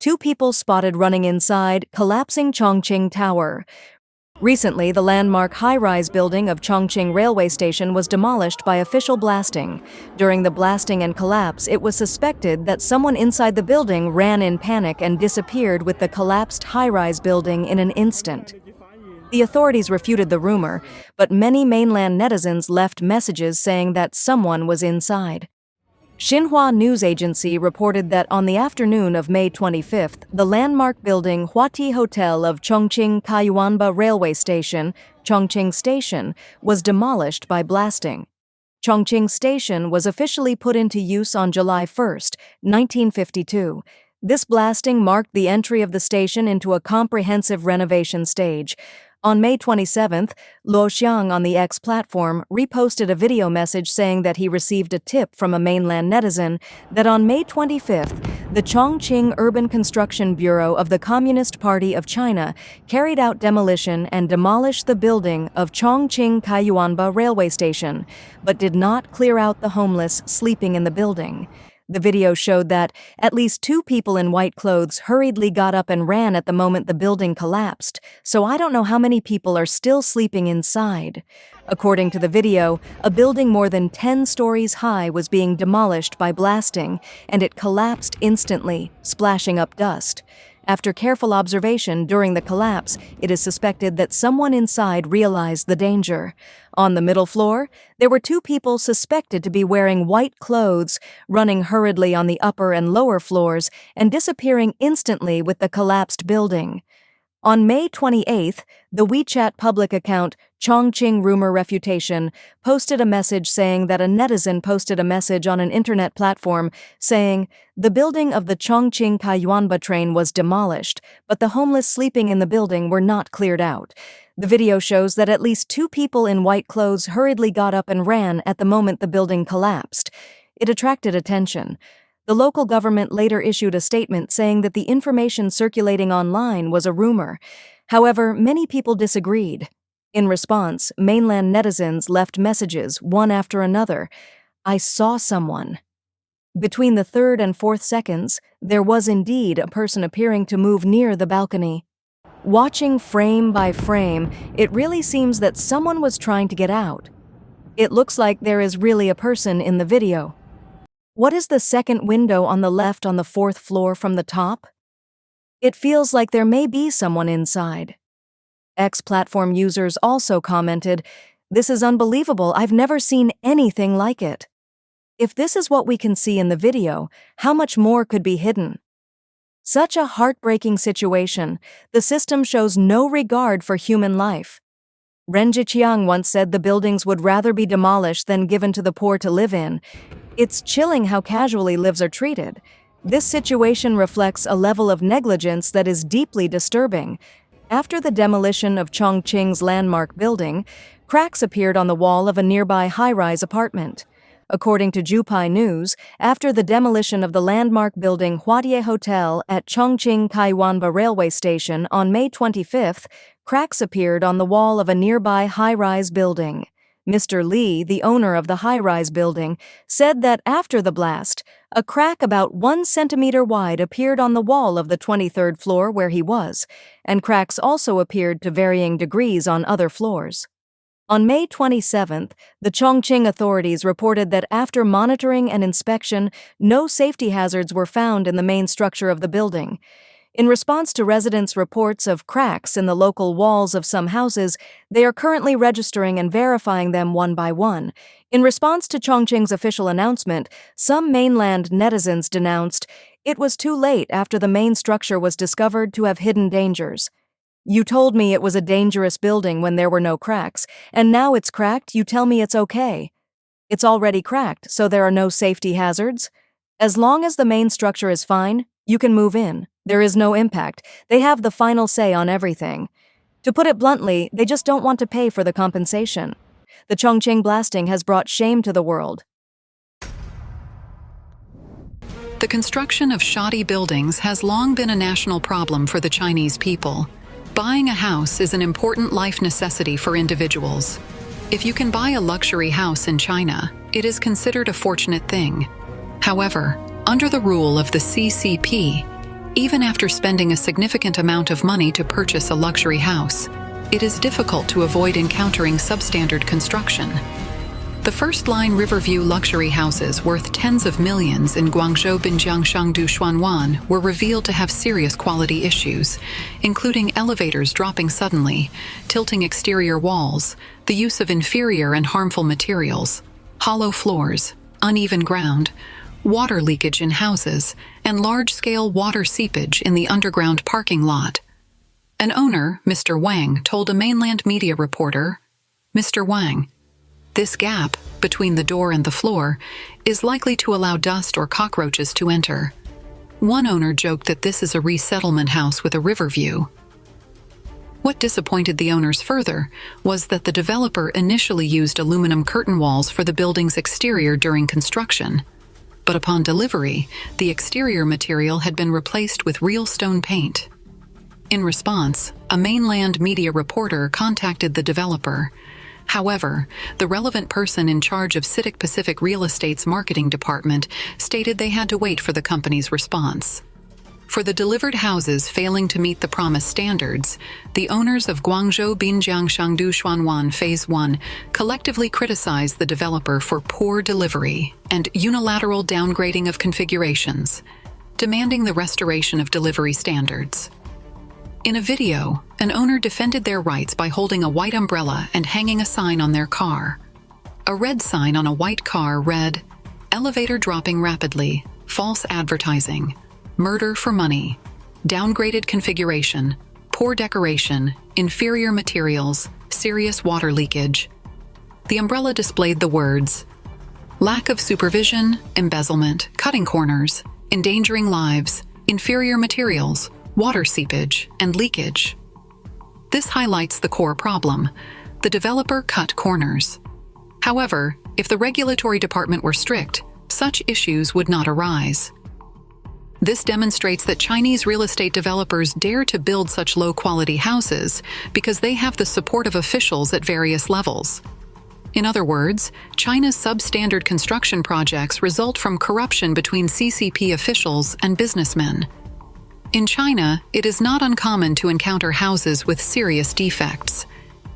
Two people spotted running inside collapsing Chongqing Tower. Recently, the landmark high-rise building of Chongqing Railway Station was demolished by official blasting. During the blasting and collapse, it was suspected that someone inside the building ran in panic and disappeared with the collapsed high-rise building in an instant. The authorities refuted the rumor, but many mainland netizens left messages saying that someone was inside. Xinhua news agency reported that on the afternoon of May 25th, the landmark building Huati Hotel of Chongqing Kayuanba Railway Station, Chongqing Station, was demolished by blasting. Chongqing Station was officially put into use on July 1st, 1952. This blasting marked the entry of the station into a comprehensive renovation stage. On May 27th, Xi'an on the X platform reposted a video message saying that he received a tip from a mainland netizen that on May 25th, the Chongqing Urban Construction Bureau of the Communist Party of China carried out demolition and demolished the building of Chongqing Kayuanba Railway Station, but did not clear out the homeless sleeping in the building. The video showed that at least two people in white clothes hurriedly got up and ran at the moment the building collapsed, so I don't know how many people are still sleeping inside. According to the video, a building more than 10 stories high was being demolished by blasting, and it collapsed instantly, splashing up dust. After careful observation during the collapse, it is suspected that someone inside realized the danger. On the middle floor, there were two people suspected to be wearing white clothes, running hurriedly on the upper and lower floors, and disappearing instantly with the collapsed building. On May 28th, the WeChat public account Chongqing Rumor Refutation posted a message saying that a netizen posted a message on an internet platform saying, "The building of the Chongqing Kayuanba train was demolished, but the homeless sleeping in the building were not cleared out." The video shows that at least two people in white clothes hurriedly got up and ran at the moment the building collapsed. It attracted attention. The local government later issued a statement saying that the information circulating online was a rumor. However, many people disagreed. In response, mainland netizens left messages, one after another. "I saw someone." Between the third and fourth seconds, there was indeed a person appearing to move near the balcony. Watching frame by frame, it really seems that someone was trying to get out. It looks like there is really a person in the video. What is the second window on the left on the fourth floor from the top? It feels like there may be someone inside. X platform users also commented, "This is unbelievable, I've never seen anything like it." If this is what we can see in the video, how much more could be hidden? Such a heartbreaking situation, the system shows no regard for human life. Ren Zhiqiang once said the buildings would rather be demolished than given to the poor to live in. It's chilling how casually lives are treated. This situation reflects a level of negligence that is deeply disturbing. After the demolition of Chongqing's landmark building, cracks appeared on the wall of a nearby high-rise apartment. According to Jupai News, after the demolition of the landmark building Huati Hotel at Chongqing Kayuanba Railway Station on May 25th, cracks appeared on the wall of a nearby high-rise building. Mr. Lee, the owner of the high-rise building, said that after the blast, a crack about 1 centimeter wide appeared on the wall of the 23rd floor where he was, and cracks also appeared to varying degrees on other floors. On May 27th, the Chongqing authorities reported that after monitoring and inspection, no safety hazards were found in the main structure of the building. In response to residents' reports of cracks in the local walls of some houses, they are currently registering and verifying them one by one. In response to Chongqing's official announcement, some mainland netizens denounced, "It was too late after the main structure was discovered to have hidden dangers. You told me it was a dangerous building when there were no cracks, and now it's cracked, you tell me it's okay. It's already cracked, so there are no safety hazards? As long as the main structure is fine, you can move in. There is no impact. They have the final say on everything. To put it bluntly, they just don't want to pay for the compensation. The Chongqing blasting has brought shame to the world." The construction of shoddy buildings has long been a national problem for the Chinese people. Buying a house is an important life necessity for individuals. If you can buy a luxury house in China, it is considered a fortunate thing. However, under the rule of the CCP, Even after spending a significant amount of money to purchase a luxury house, it is difficult to avoid encountering substandard construction. The Firstline Riverview luxury houses worth tens of millions in Guangzhou, Binjiang, Shangdu, Xuanwan were revealed to have serious quality issues, including elevators dropping suddenly, tilting exterior walls, the use of inferior and harmful materials, hollow floors, uneven ground, water leakage in houses, and large-scale water seepage in the underground parking lot. An owner, Mr. Wang, told a mainland media reporter, "Mr. Wang, this gap between the door and the floor is likely to allow dust or cockroaches to enter." One owner joked that this is a resettlement house with a river view. What disappointed the owners further was that the developer initially used aluminum curtain walls for the building's exterior during construction. But upon delivery, the exterior material had been replaced with real stone paint. In response, a mainland media reporter contacted the developer. However, the relevant person in charge of CITIC Pacific Real Estate's marketing department stated they had to wait for the company's response. For the delivered houses failing to meet the promised standards, the owners of Guangzhou, Binjiang, Shangdu, Xuanwan Phase 1 collectively criticized the developer for poor delivery and unilateral downgrading of configurations, demanding the restoration of delivery standards. In a video, an owner defended their rights by holding a white umbrella and hanging a sign on their car. A red sign on a white car read, "Elevator dropping rapidly, false advertising, murder for money, downgraded configuration, poor decoration, inferior materials, serious water leakage." The umbrella displayed the words, "Lack of supervision, embezzlement, cutting corners, endangering lives, inferior materials, water seepage, and leakage." This highlights the core problem. The developer cut corners. However, if the regulatory department were strict, such issues would not arise. This demonstrates that Chinese real estate developers dare to build such low-quality houses because they have the support of officials at various levels. In other words, China's substandard construction projects result from corruption between CCP officials and businessmen. In China, it is not uncommon to encounter houses with serious defects.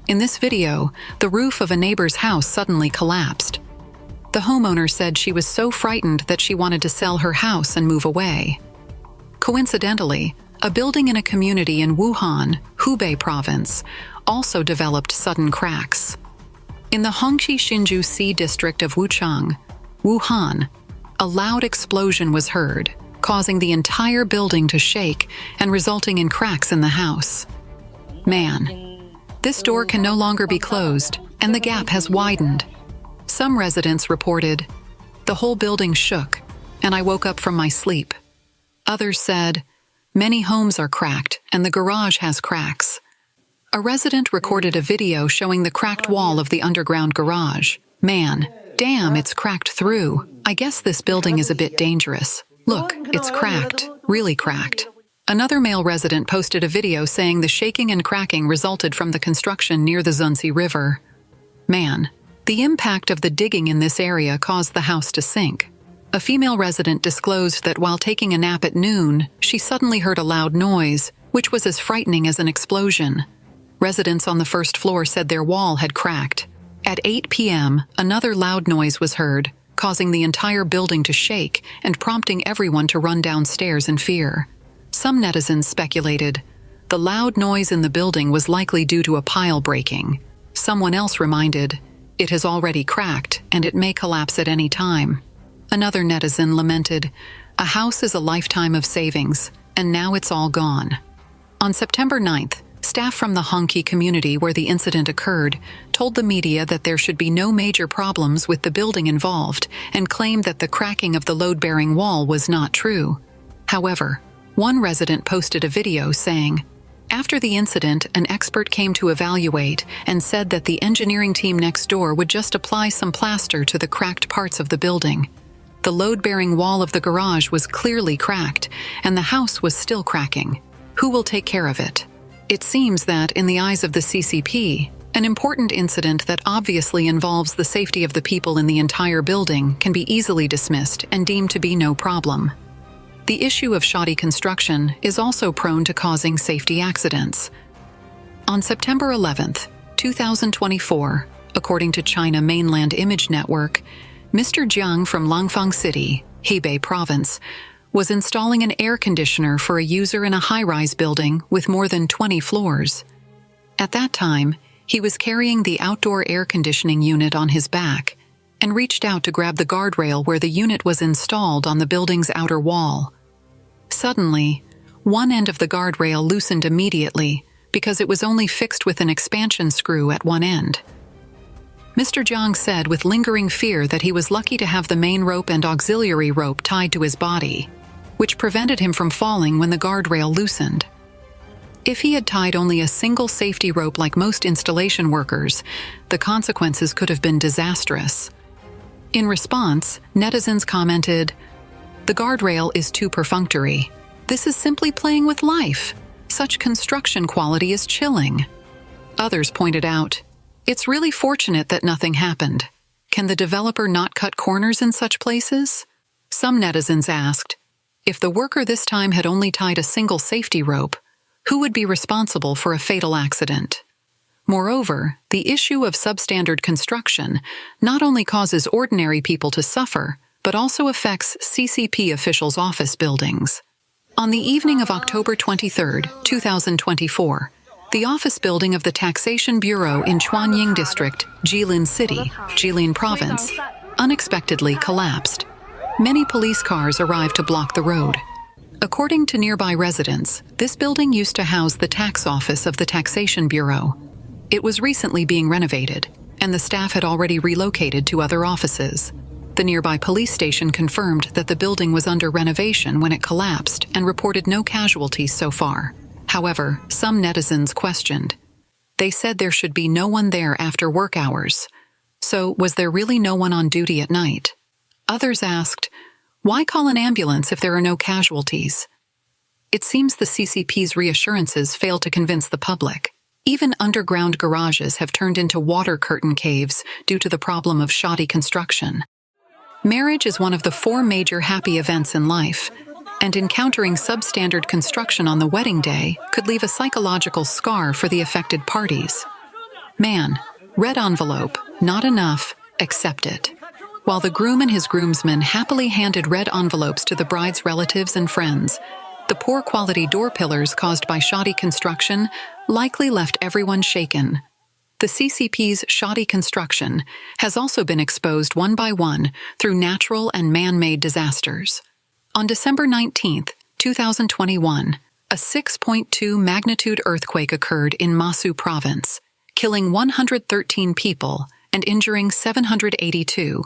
In this video, the roof of a neighbor's house suddenly collapsed. The homeowner said she was so frightened that she wanted to sell her house and move away. Coincidentally, a building in a community in Wuhan, Hubei province, also developed sudden cracks. In the Hongqi Xinjiu district of Wuchang, Wuhan, a loud explosion was heard, causing the entire building to shake and resulting in cracks in the house. Man, this door can no longer be closed, and the gap has widened. Some residents reported, "The whole building shook, and I woke up from my sleep." Others said, "Many homes are cracked, and the garage has cracks." A resident recorded a video showing the cracked wall of the underground garage. "Man, damn, it's cracked through. I guess this building is a bit dangerous. Look, it's cracked, really cracked." Another male resident posted a video saying the shaking and cracking resulted from the construction near the Zunzi River. Man, the impact of the digging in this area caused the house to sink. A female resident disclosed that while taking a nap at noon, she suddenly heard a loud noise, which was as frightening as an explosion. Residents on the first floor said their wall had cracked. At 8 p.m., another loud noise was heard, causing the entire building to shake and prompting everyone to run downstairs in fear. Some netizens speculated the loud noise in the building was likely due to a pile breaking. Someone else reminded, "It has already cracked and it may collapse at any time." Another netizen lamented, "A house is a lifetime of savings, and now it's all gone." On September 9th, staff from the Hongqi community where the incident occurred told the media that there should be no major problems with the building involved and claimed that the cracking of the load-bearing wall was not true. However, one resident posted a video saying, "After the incident, an expert came to evaluate and said that the engineering team next door would just apply some plaster to the cracked parts of the building. The load-bearing wall of the garage was clearly cracked, and the house was still cracking. Who will take care of it?" It seems that, in the eyes of the CCP, an important incident that obviously involves the safety of the people in the entire building can be easily dismissed and deemed to be no problem. the issue of shoddy construction is also prone to causing safety accidents. On September 11th, 2024, according to China Mainland Image Network, Mr. Jiang from Langfang City, Hebei Province, was installing an air conditioner for a user in a high-rise building with more than 20 floors. At that time, he was carrying the outdoor air conditioning unit on his back and reached out to grab the guardrail where the unit was installed on the building's outer wall. Suddenly, one end of the guardrail loosened immediately because it was only fixed with an expansion screw at one end. Mr. Jiang said with lingering fear that he was lucky to have the main rope and auxiliary rope tied to his body, which prevented him from falling when the guardrail loosened. If he had tied only a single safety rope like most installation workers, the consequences could have been disastrous. In response, netizens commented, "The guardrail is too perfunctory. This is simply playing with life. Such construction quality is chilling." Others pointed out, "It's really fortunate that nothing happened. Can the developer not cut corners in such places?" Some netizens asked, if the worker this time had only tied a single safety rope, who would be responsible for a fatal accident? Moreover, the issue of substandard construction not only causes ordinary people to suffer, but also affects CCP officials' office buildings. On the evening of October 23, 2024, the office building of the Taxation Bureau in Chongqing District, Jilin City, Jilin Province, unexpectedly collapsed. Many police cars arrived to block the road. According to nearby residents, this building used to house the tax office of the Taxation Bureau. It was recently being renovated, and the staff had already relocated to other offices. The nearby police station confirmed that the building was under renovation when it collapsed and reported no casualties so far. However, some netizens questioned. They said there should be no one there after work hours. So, was there really no one on duty at night? Others asked, why call an ambulance if there are no casualties? It seems the CCP's reassurances failed to convince the public. Even underground garages have turned into water curtain caves due to the problem of shoddy construction. Marriage is one of the 4 major happy events in life, and encountering substandard construction on the wedding day could leave a psychological scar for the affected parties. Man, red envelope, not enough, accept it. While the groom and his groomsmen happily handed red envelopes to the bride's relatives and friends, the poor quality door pillars caused by shoddy construction likely left everyone shaken. The CCP's shoddy construction has also been exposed one by one through natural and man-made disasters. On December 19, 2021, a 6.2 magnitude earthquake occurred in Masu Province, killing 113 people and injuring 782.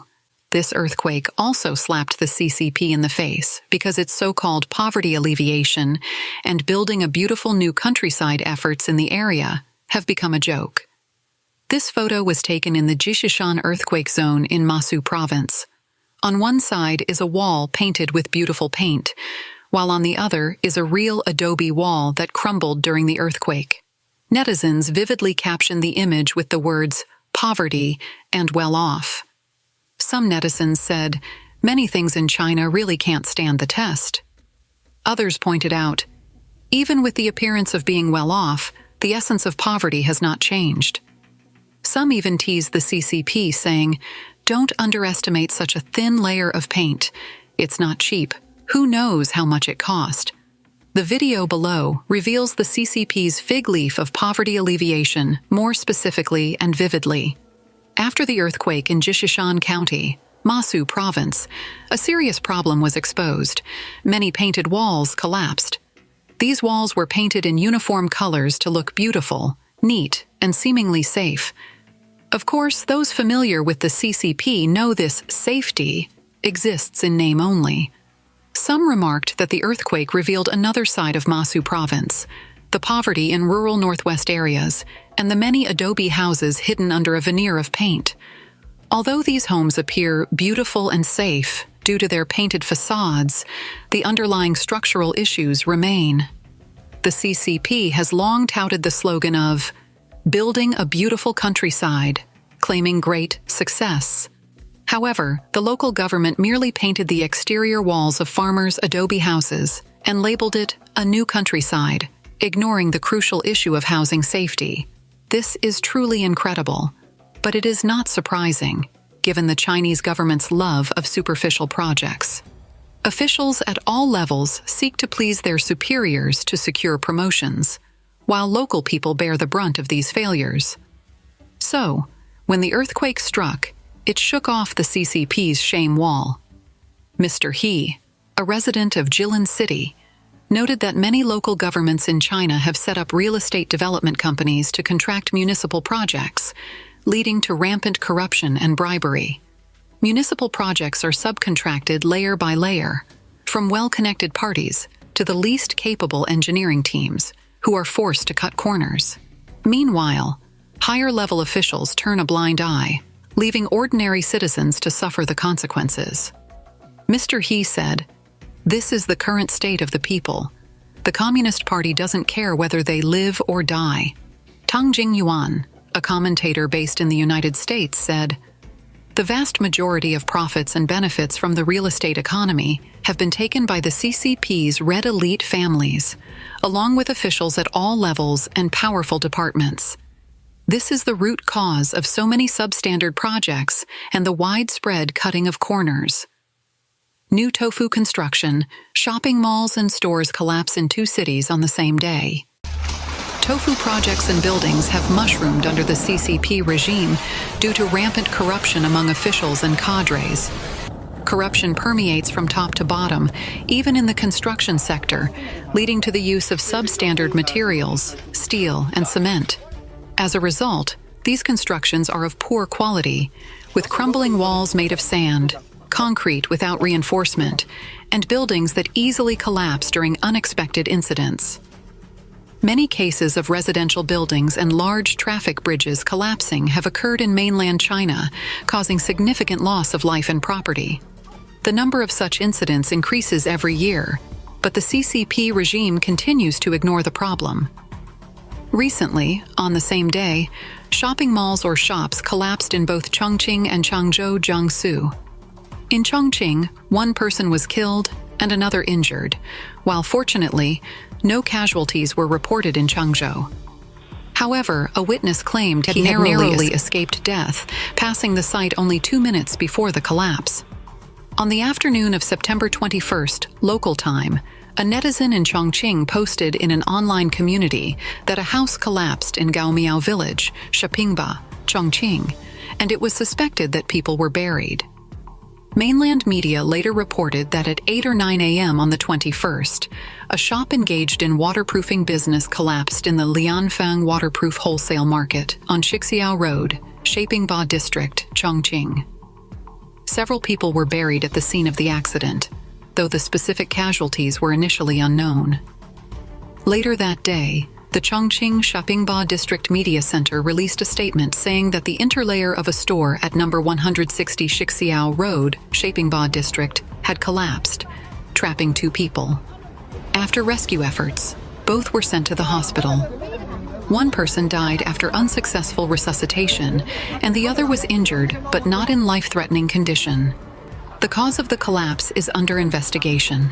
This earthquake also slapped the CCP in the face because its so-called poverty alleviation and building a beautiful new countryside efforts in the area have become a joke. This photo was taken in the Xi'an earthquake zone in Masu Province. On one side is a wall painted with beautiful paint, while on the other is a real adobe wall that crumbled during the earthquake. Netizens vividly captioned the image with the words, "poverty" and "well off." Some netizens said, many things in China really can't stand the test. Others pointed out, even with the appearance of being well off, the essence of poverty has not changed. Some even teased the CCP, saying, don't underestimate such a thin layer of paint. It's not cheap. Who knows how much it cost? The video below reveals the CCP's fig leaf of poverty alleviation more specifically and vividly. After the earthquake in Xi'an County, Masu Province, a serious problem was exposed. Many painted walls collapsed. These walls were painted in uniform colors to look beautiful, neat, and seemingly safe. Of course, those familiar with the CCP know this safety exists in name only. Some remarked that the earthquake revealed another side of Masu Province, the poverty in rural northwest areas, and the many adobe houses hidden under a veneer of paint. Although these homes appear beautiful and safe due to their painted facades, the underlying structural issues remain. The CCP has long touted the slogan of building a beautiful countryside, claiming great success. However, the local government merely painted the exterior walls of farmers' adobe houses and labeled it a new countryside, ignoring the crucial issue of housing safety. This is truly incredible, but it is not surprising, given the Chinese government's love of superficial projects. Officials at all levels seek to please their superiors to secure promotions, while local people bear the brunt of these failures. So, when the earthquake struck, it shook off the CCP's shame wall. Mr. He, a resident of Jilin City, noted that many local governments in China have set up real estate development companies to contract municipal projects, leading to rampant corruption and bribery. Municipal projects are subcontracted layer by layer, from well-connected parties to the least capable engineering teams, who are forced to cut corners. Meanwhile, higher-level officials turn a blind eye, leaving ordinary citizens to suffer the consequences. Mr. He said, "This is the current state of the people. The Communist Party doesn't care whether they live or die." Tang Jingyuan, a commentator based in the United States, said, "The vast majority of profits and benefits from the real estate economy have been taken by the CCP's red elite families, along with officials at all levels and powerful departments. This is the root cause of so many substandard projects and the widespread cutting of corners." New tofu construction, shopping malls and stores collapse in 2 cities on the same day. Tofu projects and buildings have mushroomed under the CCP regime due to rampant corruption among officials and cadres. Corruption permeates from top to bottom, even in the construction sector, leading to the use of substandard materials, steel, and cement. As a result, these constructions are of poor quality, with crumbling walls made of sand, concrete without reinforcement, and buildings that easily collapse during unexpected incidents. Many cases of residential buildings and large traffic bridges collapsing have occurred in mainland China, causing significant loss of life and property. The number of such incidents increases every year, but the CCP regime continues to ignore the problem. Recently, on the same day, shopping malls or shops collapsed in both Chongqing and Changzhou, Jiangsu. In Chongqing, 1 person was killed and another injured, while fortunately, no casualties were reported in Changzhou. However, a witness claimed he had narrowly escaped death, passing the site only 2 minutes before the collapse. On the afternoon of September 21st, local time, a netizen in Chongqing posted in an online community that a house collapsed in Gaomiao village, Shapingba, Chongqing, and it was suspected that people were buried. Mainland media later reported that at 8 or 9 a.m. on the 21st, a shop engaged in waterproofing business collapsed in the Lianfang waterproof wholesale market on Xixiao Road, Shapingba District, Chongqing. Several people were buried at the scene of the accident, though the specific casualties were initially unknown. Later that day, the Chongqing Shapingba District Media Center released a statement saying that the interlayer of a store at number 160 Xixiao Road, Shapingba District, had collapsed, trapping 2 people. After rescue efforts, both were sent to the hospital. 1 person died after unsuccessful resuscitation, and the other was injured but not in life-threatening condition. The cause of the collapse is under investigation.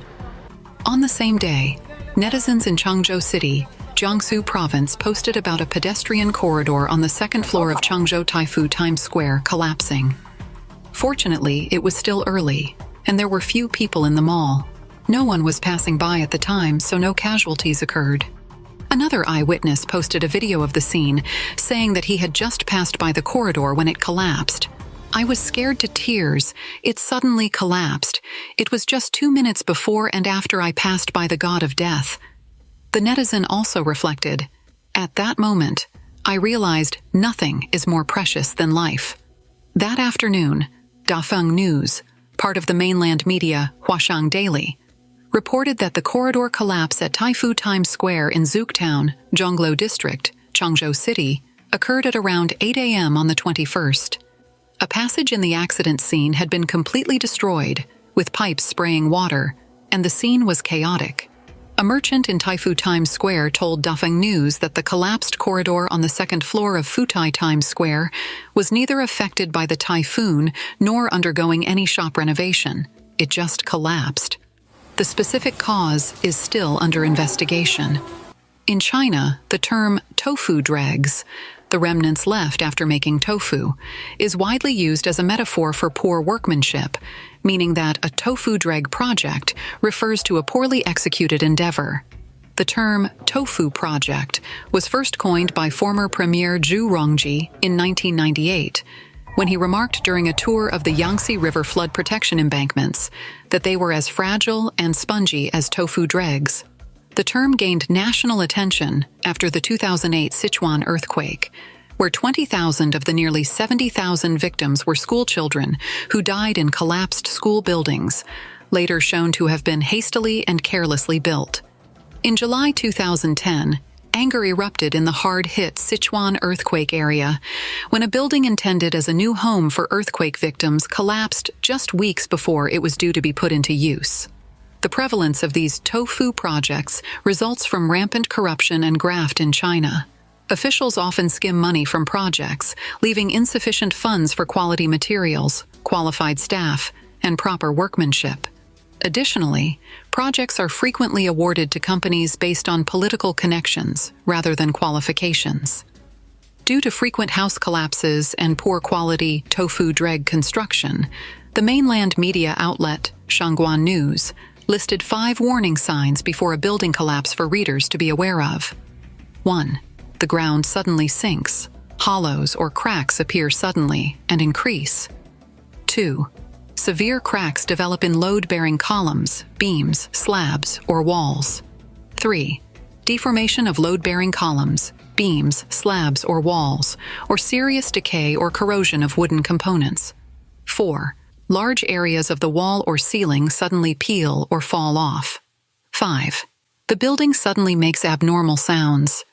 On the same day, netizens in Changzhou City, Jiangsu Province posted about a pedestrian corridor on the 2nd floor of Changzhou Taifu Times Square collapsing. Fortunately, it was still early, and there were few people in the mall. No one was passing by at the time, so no casualties occurred. Another eyewitness posted a video of the scene, saying that he had just passed by the corridor when it collapsed. "I was scared to tears. It suddenly collapsed. It was just 2 minutes before and after I passed by the god of death." The netizen also reflected, "At that moment, I realized nothing is more precious than life." That afternoon, Dafeng News, part of the mainland media Huaxiang Daily, reported that the corridor collapse at Taifu Times Square in Zhutown, Zhongluo District, Changzhou City, occurred at around 8 a.m. on the 21st. A passage in the accident scene had been completely destroyed, with pipes spraying water, and the scene was chaotic. A merchant in Taifu Times Square told Dafeng News that the collapsed corridor on the second floor of Futai Times Square was neither affected by the typhoon nor undergoing any shop renovation. It just collapsed. The specific cause is still under investigation. In China, the term tofu dregs, the remnants left after making tofu, is widely used as a metaphor for poor workmanship, meaning that a tofu dreg project refers to a poorly executed endeavor. The term tofu project was first coined by former Premier Zhu Rongji in 1998, when he remarked during a tour of the Yangtze River flood protection embankments that they were as fragile and spongy as tofu dregs. The term gained national attention after the 2008 Sichuan earthquake, where 20,000 of the nearly 70,000 victims were schoolchildren who died in collapsed school buildings, later shown to have been hastily and carelessly built. In July 2010, anger erupted in the hard-hit Sichuan earthquake area when a building intended as a new home for earthquake victims collapsed just weeks before it was due to be put into use. The prevalence of these tofu projects results from rampant corruption and graft in China. Officials often skim money from projects, leaving insufficient funds for quality materials, qualified staff, and proper workmanship. Additionally, projects are frequently awarded to companies based on political connections rather than qualifications. Due to frequent house collapses and poor quality tofu dreg construction, the mainland media outlet Shanghua News listed 5 warning signs before a building collapse for readers to be aware of. 1. The ground suddenly sinks. Hollows or cracks appear suddenly and increase. 2. Severe cracks develop in load-bearing columns, beams, slabs, or walls. 3. Deformation of load-bearing columns, beams, slabs, or walls, or serious decay or corrosion of wooden components. 4. Large areas of the wall or ceiling suddenly peel or fall off. 5. The building suddenly makes abnormal sounds,